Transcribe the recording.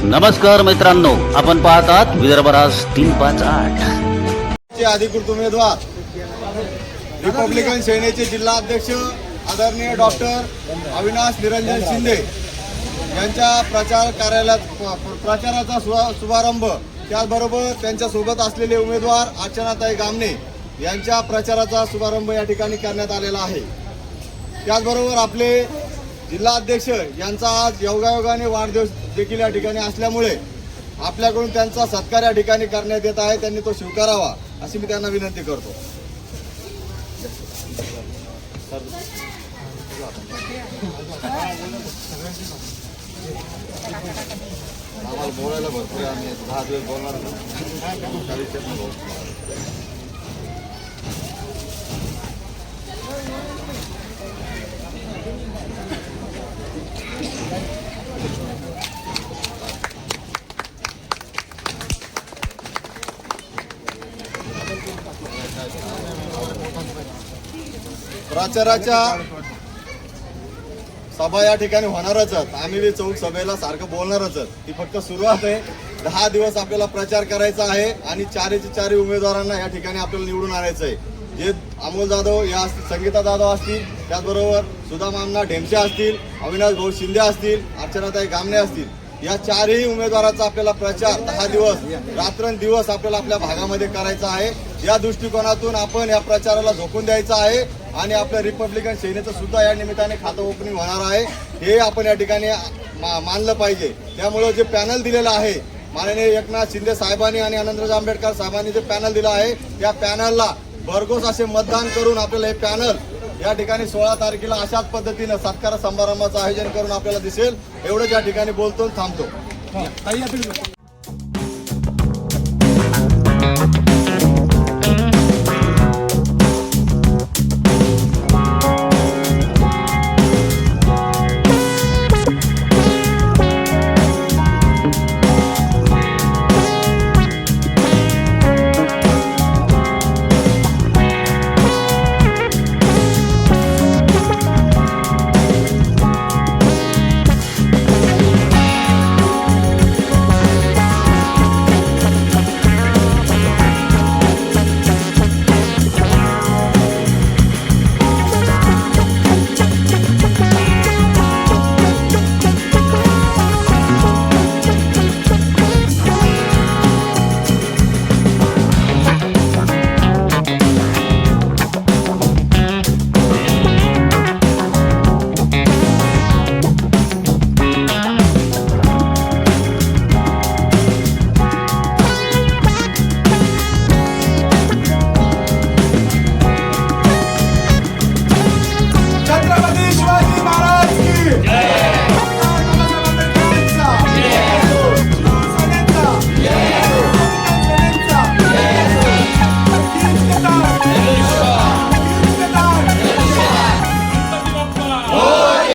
नमस्कार मित्रांनो, आपण पाहतात विदर्भ राज 358 चे अधिकृत उमेदवार रिपब्लिकन सेनेचे जिल्हा अध्यक्ष आदरणीय डॉक्टर अविनाश निरंजन शिंदे यांच्या प्रचार कार्यालयात प्रचाराचा शुभारंभ, त्याचबरोबर त्यांच्या सोबत असलेले उमेदवार अर्चनाताई गामणे यांच्या प्रचाराचा शुभारंभ या ठिकाणी करण्यात आलेला आहे। त्याचबरोबर आपले जिल्हा अध्यक्ष यांचा आज योगायोगाने वाढदिवस देखील या ठिकाणी असल्यामुळे आपल्याकडून त्यांचा सत्कार या ठिकाणी करण्यात येत आहे। त्यांनी तो स्वीकारावा अशी मी त्यांना विनंती करतो। आम्हाला बोलायला भरपूर आहे, आम्ही 10 दिवस बोलणार प्रचाराच्या सभा या ठिकाणी होणारच आहेत। आम्ही बी चौक सभेला सारखं बोलणारच आहेत। ती फक्त सुरुवात आहे। 10 दिवस आपल्याला प्रचार करायचा आहे आणि चारी उमेदवारांना या ठिकाणी आपल्याला निवडून आणायचं आहे। जे अमोल जाधव या असतील, संगीता जाधव असतील, त्याचबरोबर सुधा मामना ढेमसे असतील, अविनाश भाऊ शिंदे असतील, अर्चनाताई गामणे असतील, या 4ही उमेदवाराचा आपल्याला प्रचार 10 दिवस रात्रंदिवस आपल्याला आपल्या भागामध्ये करायचा आहे। या दृष्टिकोनातून आपण या प्रचाराला झोकून द्यायचं आहे आणि आपल्या रिपब्लिकन सेनेचं सुद्धा या निमित्ताने खातं ओपनिंग होणार आहे, हे आपण या ठिकाणी मानलं पाहिजे। त्यामुळे जे पॅनल दिलेलं आहे माननीय एकनाथ शिंदे साहेबांनी आणि आनंदराज आंबेडकर साहेबांनी जे पॅनल दिलं आहे, त्या पॅनलला भरघोस असे मतदान करून आपल्याला हे पॅनल या ठिकाणी 16 तारखेला अशाच पद्धतीनं सत्कार समारंभाचं आयोजन करून आपल्याला दिसेल। एवढंच या ठिकाणी बोलतो, थांबतो।